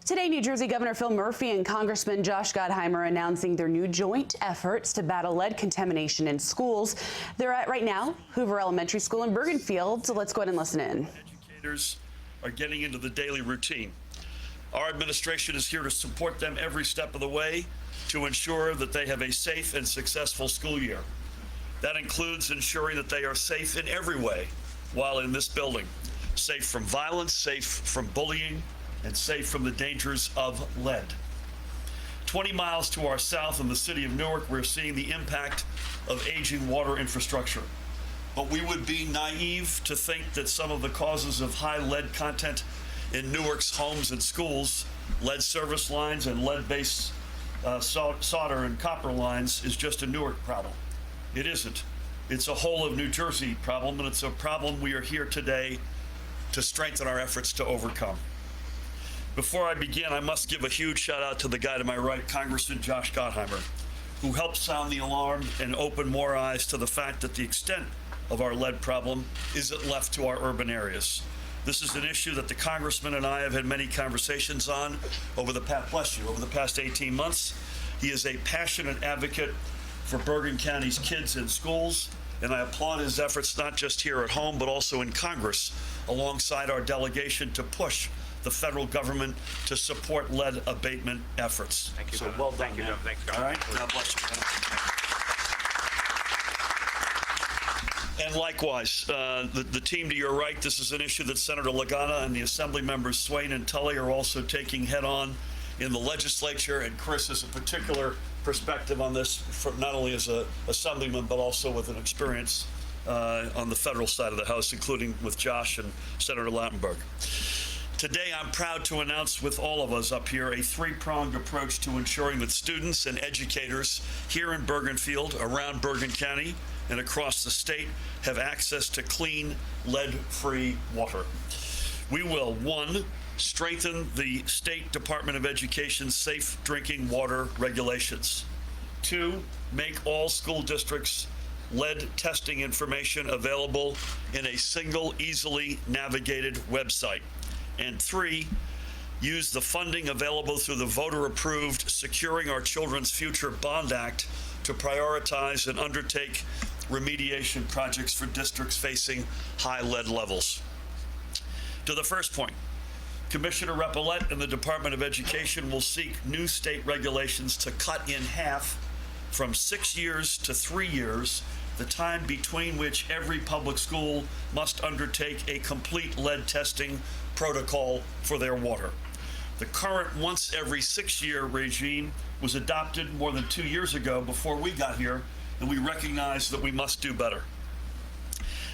Today, New Jersey Governor Phil Murphy and Congressman Josh Gottheimer announcing their new joint efforts to battle lead contamination in schools. They're at right now Hoover Elementary School in Bergenfield. So let's go ahead and listen in. Educators are getting into the daily routine. Our administration is here to support them every step of the way to ensure that they have a safe and successful school year. That includes ensuring that they are safe in every way while in this building. Safe from violence, safe from bullying, and safe from the dangers of lead. 20 miles to our south in the city of Newark, we're seeing the impact of aging water infrastructure. But we would be naive to think that some of the causes of high lead content in Newark's homes and schools, lead service lines and lead-based solder and copper lines, is just a Newark problem. It isn't. It's a whole of New Jersey problem, and it's a problem we are here today to strengthen our efforts to overcome. Before I begin, I must give a huge shout out to the guy to my right, Congressman Josh Gottheimer, who helped sound the alarm and open more eyes to the fact that the extent of our lead problem isn't left to our urban areas. This is an issue that the Congressman and I have had many conversations on over the past 18 months. He is a passionate advocate for Bergen County's kids in schools, and I applaud his efforts not just here at home, but also in Congress, alongside our delegation to push the federal government to support lead abatement efforts. Thank you. So well done. Thank you, man. Thanks, All right. God bless you. And likewise, the team to your right, this is an issue that Senator Lagana and the Assembly members Swain and Tully are also taking head on in the legislature, and Chris has a particular perspective on this, not only as an assemblyman, but also with an experience on the federal side of the House, including with Josh and Senator Lautenberg. Today, I'm proud to announce with all of us up here a three-pronged approach to ensuring that students and educators here in Bergenfield, around Bergen County, and across the state have access to clean, lead-free water. We will, 1, strengthen the State Department of Education's safe drinking water regulations. 2, make all school districts lead testing information available in a single, easily navigated website. And 3, use the funding available through the voter-approved Securing Our Children's Future Bond Act to prioritize and undertake remediation projects for districts facing high lead levels. To the first point, Commissioner Repillette and the Department of Education will seek new state regulations to cut in half, from 6 years to 3 years, the time between which every public school must undertake a complete lead testing protocol for their water. The current once every 6-year regime was adopted more than 2 years ago before we got here, and we recognize that we must do better.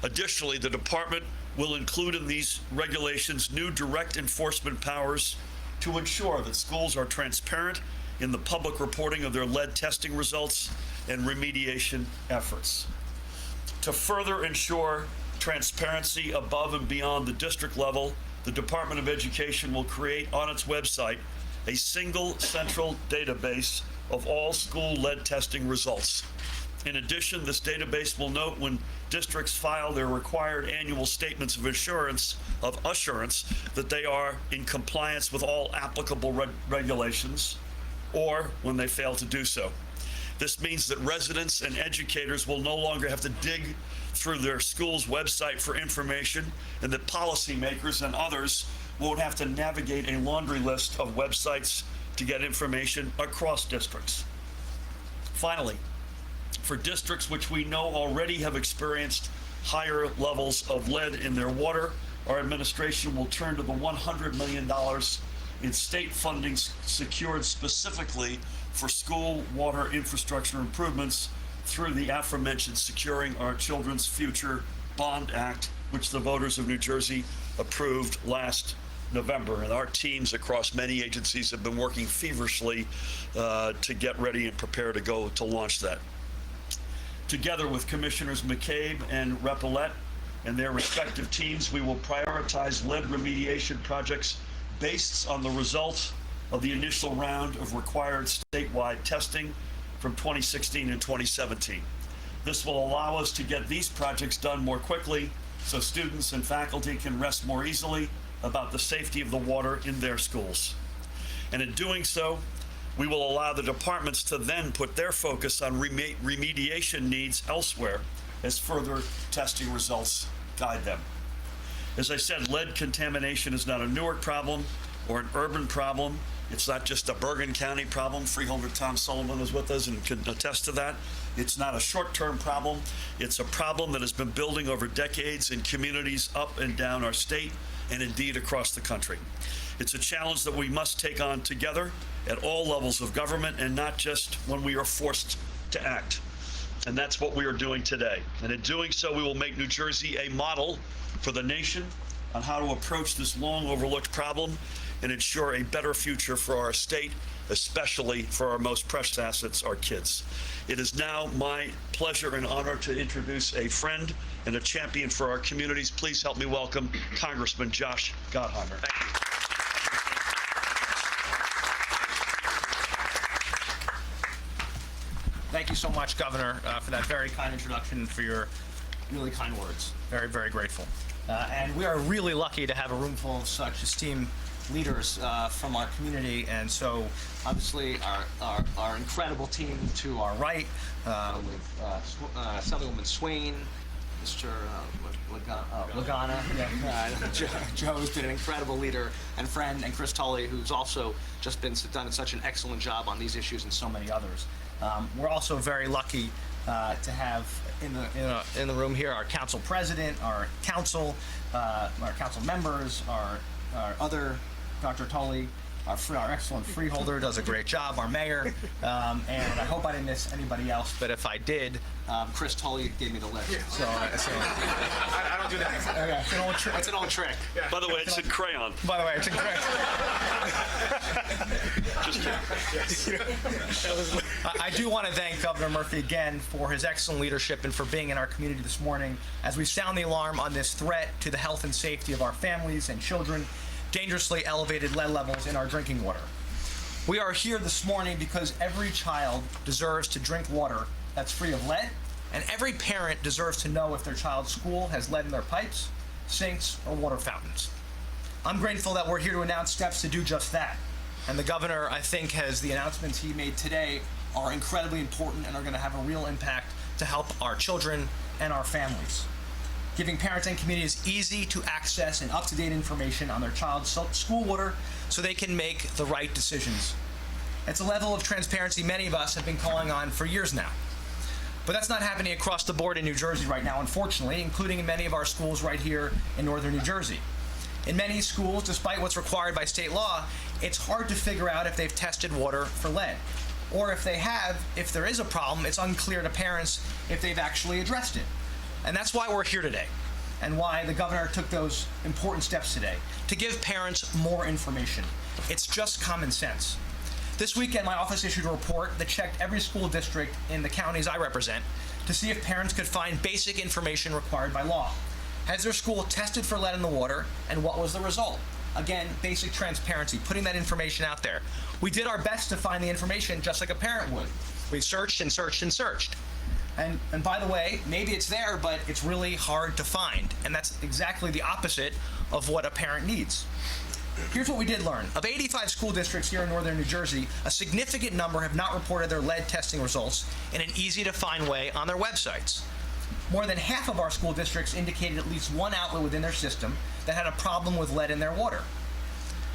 Additionally, the department will include in these regulations new direct enforcement powers to ensure that schools are transparent in the public reporting of their lead testing results and remediation efforts. To further ensure transparency above and beyond the district level, the Department of Education will create on its website a single central database of all school lead testing results. In addition, this database will note when districts file their required annual statements of assurance that they are in compliance with all applicable regulations, or when they fail to do so. This means that residents and educators will no longer have to dig through their school's website for information, and that policymakers and others won't have to navigate a laundry list of websites to get information across districts. Finally, for districts which we know already have experienced higher levels of lead in their water, our administration will turn to the $100 million in state funding secured specifically for school water infrastructure improvements through the aforementioned Securing Our Children's Future Bond Act, which the voters of New Jersey approved last November. And our teams across many agencies have been working feverishly to get ready and prepare to go to launch that. Together with Commissioners McCabe and Repillette and their respective teams, we will prioritize lead remediation projects based on the results of the initial round of required statewide testing from 2016 and 2017. This will allow us to get these projects done more quickly so students and faculty can rest more easily about the safety of the water in their schools. And in doing so, we will allow the departments to then put their focus on remediation needs elsewhere as further testing results guide them. As I said, lead contamination is not a Newark problem or an urban problem. It's not just a Bergen County problem. Freeholder Tom Sullivan is with us and can attest to that. It's not a short-term problem. It's a problem that has been building over decades in communities up and down our state and indeed across the country. It's a challenge that we must take on together at all levels of government and not just when we are forced to act. And that's what we are doing today. And in doing so, we will make New Jersey a model for the nation on how to approach this long overlooked problem and ensure a better future for our state, especially for our most precious assets, our kids. It is now my pleasure and honor to introduce a friend and a champion for our communities. Please help me welcome Congressman Josh Gottheimer. Thank you. Thank you so much, Governor, for that very kind introduction and for your really kind words. Very, very grateful. And we are really lucky to have a room full of such esteemed leaders from our community, and so obviously our incredible team to our right with Assemblywoman Swain, Mr. Lagana. Joe's been an incredible leader and friend, and Chris Tully, who's also just done such an excellent job on these issues and so many others. We're also very lucky to have in the room here our council president, our council members, our other Dr. Tully, our excellent freeholder, does a great job, our mayor, and I hope I didn't miss anybody else, but if I did, Chris Tully gave me the list. So I don't do that. okay, it's an old trick. It's an old trick. Yeah. By the way, it's in crayon. By the way, it's incorrect. I do want to thank Governor Murphy again for his excellent leadership and for being in our community this morning as we sound the alarm on this threat to the health and safety of our families and children, dangerously elevated lead levels in our drinking water. We are here this morning because every child deserves to drink water that's free of lead, and every parent deserves to know if their child's school has lead in their pipes, sinks, or water fountains. I'm grateful that we're here to announce steps to do just that. And the governor, I think, has the announcements he made today are incredibly important and are going to have a real impact to help our children and our families. Giving parents and communities easy to access and up-to-date information on their child's school water so they can make the right decisions. It's a level of transparency many of us have been calling on for years now. But that's not happening across the board in New Jersey right now, unfortunately, including in many of our schools right here in northern New Jersey. In many schools, despite what's required by state law, it's hard to figure out if they've tested water for lead. Or if they have, if there is a problem, it's unclear to parents if they've actually addressed it. And that's why we're here today, and why the governor took those important steps today, to give parents more information. It's just common sense. This weekend, my office issued a report that checked every school district in the counties I represent to see if parents could find basic information required by law. Has their school tested for lead in the water, and what was the result? Again, basic transparency, putting that information out there. We did our best to find the information just like a parent would. We searched and searched and searched. And by the way, maybe it's there, but it's really hard to find. And that's exactly the opposite of what a parent needs. Here's what we did learn. Of 85 school districts here in northern New Jersey, a significant number have not reported their lead testing results in an easy-to-find way on their websites. More than half of our school districts indicated at least one outlet within their system that had a problem with lead in their water.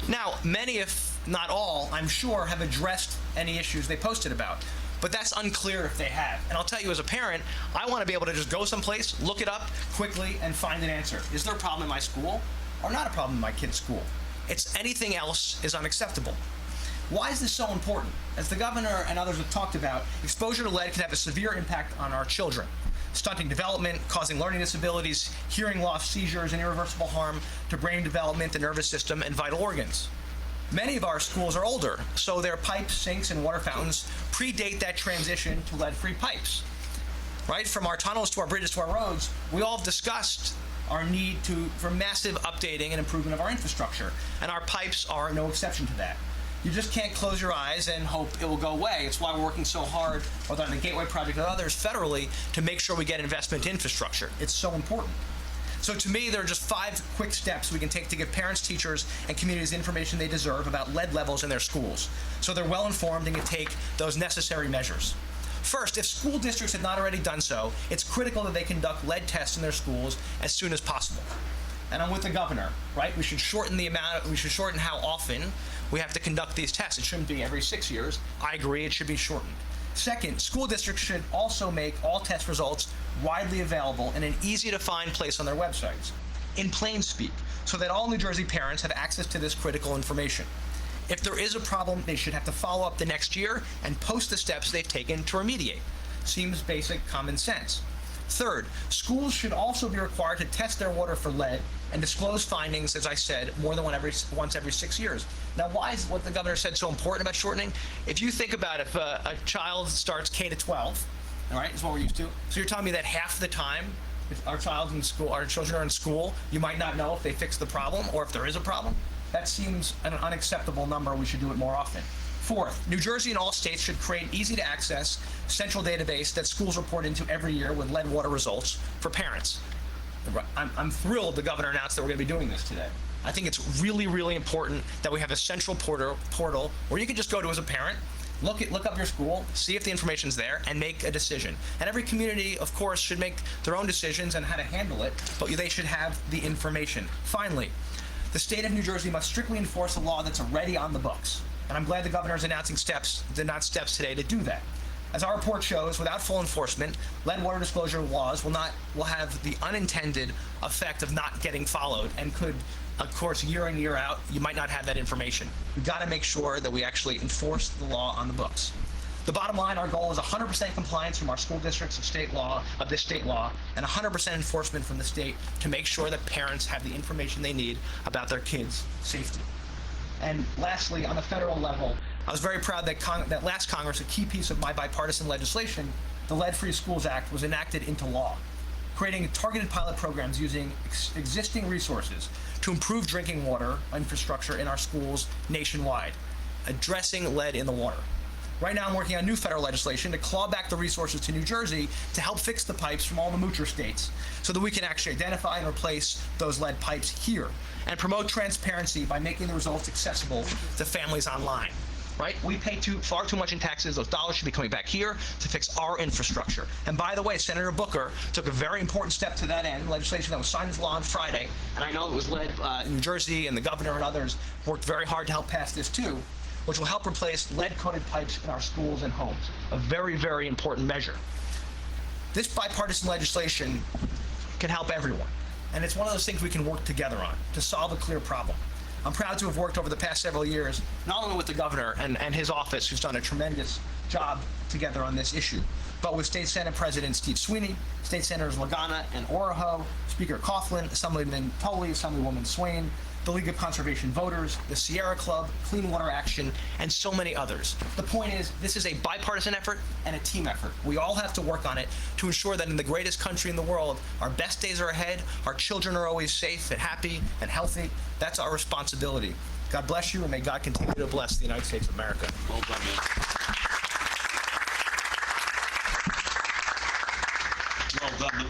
Now, many, if not all, I'm sure, have addressed any issues they posted about. But that's unclear if they have. And I'll tell you, as a parent, I want to be able to just go someplace, look it up quickly, and find an answer. Is there a problem in my school or not a problem in my kid's school? It's anything else is unacceptable. Why is this so important? As the governor and others have talked about, exposure to lead can have a severe impact on our children, stunting development, causing learning disabilities, hearing loss, seizures, and irreversible harm to brain development, the nervous system, and vital organs. Many of our schools are older, so their pipes, sinks, and water fountains predate that transition to lead-free pipes. Right? From our tunnels to our bridges to our roads, we all have discussed our need for massive updating and improvement of our infrastructure, and our pipes are no exception to that. You just can't close your eyes and hope it will go away. It's why we're working so hard, whether on the Gateway Project or others, federally, to make sure we get investment in infrastructure. It's so important. So to me, there are just 5 quick steps we can take to give parents, teachers, and communities the information they deserve about lead levels in their schools, so they're well informed and can take those necessary measures. First, if school districts have not already done so, it's critical that they conduct lead tests in their schools as soon as possible. And I'm with the governor, right? We should shorten how often we have to conduct these tests. It shouldn't be every 6 years. I agree, it should be shortened. Second, school districts should also make all test results widely available in an easy-to-find place on their websites, in plain speak, so that all New Jersey parents have access to this critical information. If there is a problem, they should have to follow up the next year and post the steps they've taken to remediate. Seems basic common sense. Third, schools should also be required to test their water for lead and disclose findings, as I said, more than once every 6 years. Now, why is what the governor said so important about shortening? If you think about if a child starts K to 12, all right, is what we're used to. So you're telling me that half the time if our children are in school, you might not know if they fixed the problem or if there is a problem? That seems an unacceptable number. We should do it more often. Fourth, New Jersey and all states should create easy-to-access central database that schools report into every year with lead water results for parents. I'm thrilled the governor announced that we're going to be doing this today. I think it's really, really important that we have a central portal where you can just go to as a parent, look up your school, see if the information's there, and make a decision. And every community, of course, should make their own decisions on how to handle it, but they should have the information. Finally, the state of New Jersey must strictly enforce a law that's already on the books. And I'm glad the governor is announcing steps today to do that. As our report shows, without full enforcement, lead water disclosure laws will have the unintended effect of not getting followed and could, of course, year in, year out, you might not have that information. We've got to make sure that we actually enforce the law on the books. The bottom line, our goal is 100% compliance from our school districts of this state law, and 100% enforcement from the state to make sure that parents have the information they need about their kids' safety. And lastly, on the federal level, I was very proud that last Congress, a key piece of my bipartisan legislation, the Lead-Free Schools Act, was enacted into law, creating targeted pilot programs using existing resources to improve drinking water infrastructure in our schools nationwide, addressing lead in the water. Right now, I'm working on new federal legislation to claw back the resources to New Jersey to help fix the pipes from all the moocher states so that we can actually identify and replace those lead pipes here and promote transparency by making the results accessible to families online. Right? We pay far too much in taxes. Those dollars should be coming back here to fix our infrastructure. And by the way, Senator Booker took a very important step to that end, legislation that was signed into law on Friday, and I know it was led New Jersey and the governor and others worked very hard to help pass this too, which will help replace lead-coated pipes in our schools and homes. A very, very important measure. This bipartisan legislation can help everyone, and it's one of those things we can work together on to solve a clear problem. I'm proud to have worked over the past several years, not only with the governor and his office, who's done a tremendous job together on this issue, but with State Senate President Steve Sweeney, State Senators Lagana and Oroho, Speaker Coughlin, Assemblyman Tolley, Assemblywoman Swain, the League of Conservation Voters, the Sierra Club, Clean Water Action, and so many others. The point is, this is a bipartisan effort and a team effort. We all have to work on it to ensure that in the greatest country in the world, our best days are ahead, our children are always safe and happy and healthy. That's our responsibility. God bless you, and may God continue to bless the United States of America. Well done, man. Well done.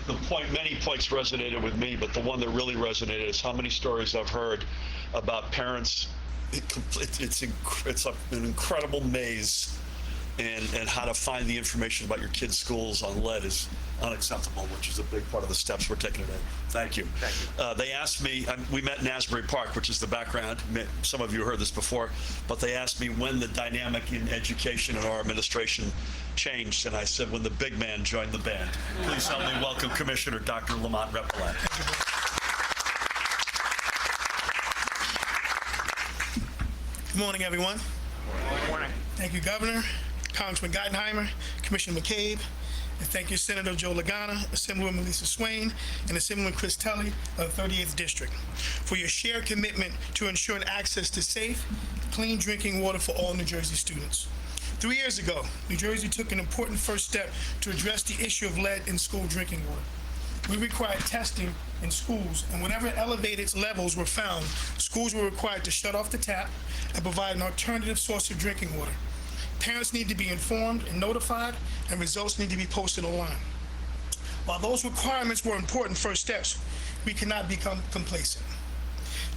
Many points resonated with me, but the one that really resonated is how many stories I've heard about parents. It's an incredible maze, and how to find the information about your kids' schools on lead is unacceptable, which is a big part of the steps we're taking today. Thank you. Thank you. They asked me, we met in Asbury Park, which is the background. Some of you heard this before, but they asked me when the dynamic in education in our administration changed, and I said when the big man joined the band. Please help me welcome Commissioner Dr. Lamont Repellet. Good morning, everyone. Good morning. Thank you, Governor, Congressman Gottheimer, Commissioner McCabe, and thank you, Senator Joe Lagana, Assemblywoman Lisa Swain, and Assemblyman Chris Tully of the 38th District for your shared commitment to ensuring access to safe, clean drinking water for all New Jersey students. 3 years ago, New Jersey took an important first step to address the issue of lead in school drinking water. We required testing in schools, and whenever elevated levels were found, schools were required to shut off the tap and provide an alternative source of drinking water. Parents need to be informed and notified, and results need to be posted online. While those requirements were important first steps, we cannot become complacent.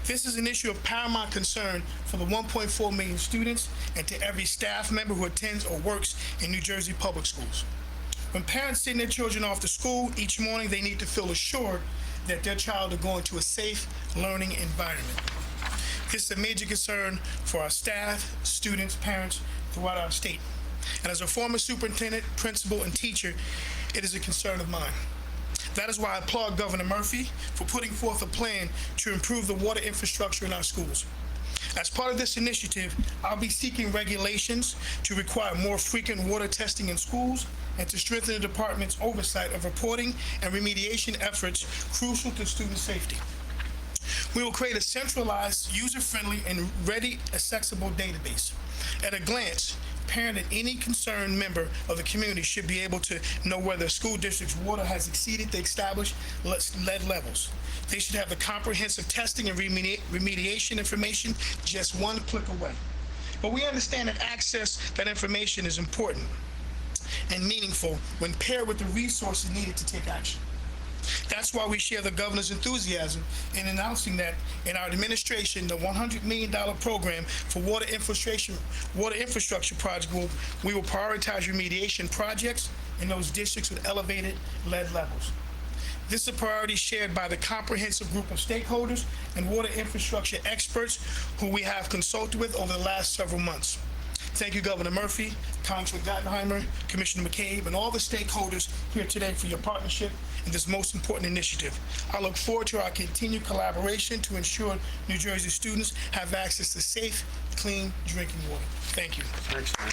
This is an issue of paramount concern for the 1.4 million students and to every staff member who attends or works in New Jersey public schools. When parents send their children off to school each morning, they need to feel assured that their child is going to a safe learning environment. This is a major concern for our staff, students, parents throughout our state. And as a former superintendent, principal, and teacher, it is a concern of mine. That is why I applaud Governor Murphy for putting forth a plan to improve the water infrastructure in our schools. As part of this initiative, I'll be seeking regulations to require more frequent water testing in schools and to strengthen the department's oversight of reporting and remediation efforts crucial to student safety. We will create a centralized, user-friendly, and ready, accessible database. At a glance, parent and any concerned member of the community should be able to know whether a school district's water has exceeded the established lead levels. They should have the comprehensive testing and remediation information just one click away. But we understand that access to that information is important and meaningful when paired with the resources needed to take action. That's why we share the governor's enthusiasm in announcing that in our administration, the $100 million program for water infrastructure project, we will prioritize remediation projects in those districts with elevated lead levels. This is a priority shared by the comprehensive group of stakeholders and water infrastructure experts who we have consulted with over the last several months. Thank you, Governor Murphy, Congressman Gottheimer, Commissioner McCabe, and all the stakeholders here today for your partnership in this most important initiative. I look forward to our continued collaboration to ensure New Jersey students have access to safe, clean drinking water. Thank you. Thanks, man.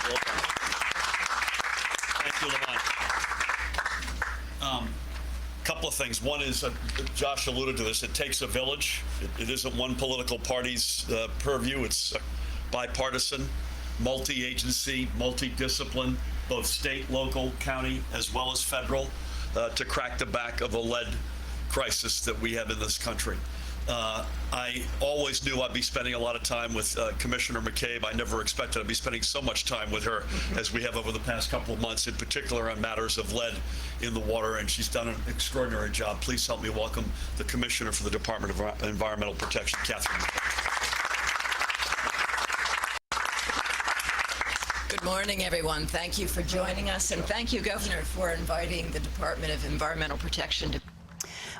Well done. Thank you, Lamont. Couple of things. One is, Josh alluded to this, it takes a village. It isn't one political party's purview. It's bipartisan, multi-agency, multi-discipline, both state, local, county, as well as federal, to crack the back of a lead crisis that we have in this country. I always knew I'd be spending a lot of time with Commissioner McCabe. I never expected I'd be spending so much time with her as we have over the past couple of months, in particular on matters of lead in the water, and she's done an extraordinary job. Please help me welcome the Commissioner for the Department of Environmental Protection, Catherine. Good morning, everyone. Thank you for joining us, and thank you, Governor, for inviting the Department of Environmental Protection to.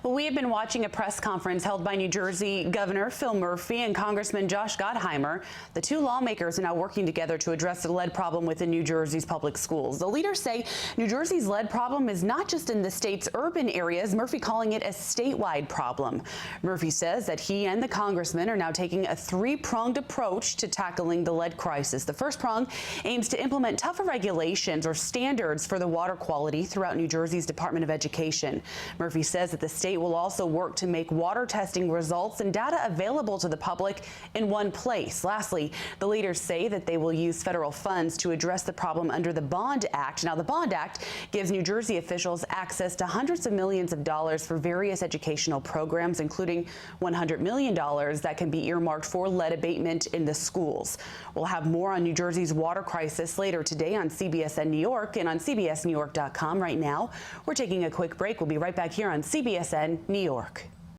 Well, we have been watching a press conference held by New Jersey Governor Phil Murphy and Congressman Josh Gottheimer. The two lawmakers are now working together to address the lead problem within New Jersey's public schools. The leaders say New Jersey's lead problem is not just in the state's urban areas, Murphy calling it a statewide problem. Murphy says that he and the congressman are now taking a three-pronged approach to tackling the lead crisis. The first prong aims to implement tougher regulations or standards for the water quality throughout New Jersey's Department of Education. Murphy says that the state will also work to make water testing results and data available to the public in one place. Lastly, the leaders say that they will use federal funds to address the problem under the Bond Act. Now, the Bond Act gives New Jersey officials access to hundreds of millions of dollars for various educational programs, including $100 million that can be earmarked for lead abatement in the schools. We'll have more on New Jersey's water crisis later today on CBSN New York and on CBSNewYork.com. Right now, we're taking a quick break. We'll be right back here on CBSN New York.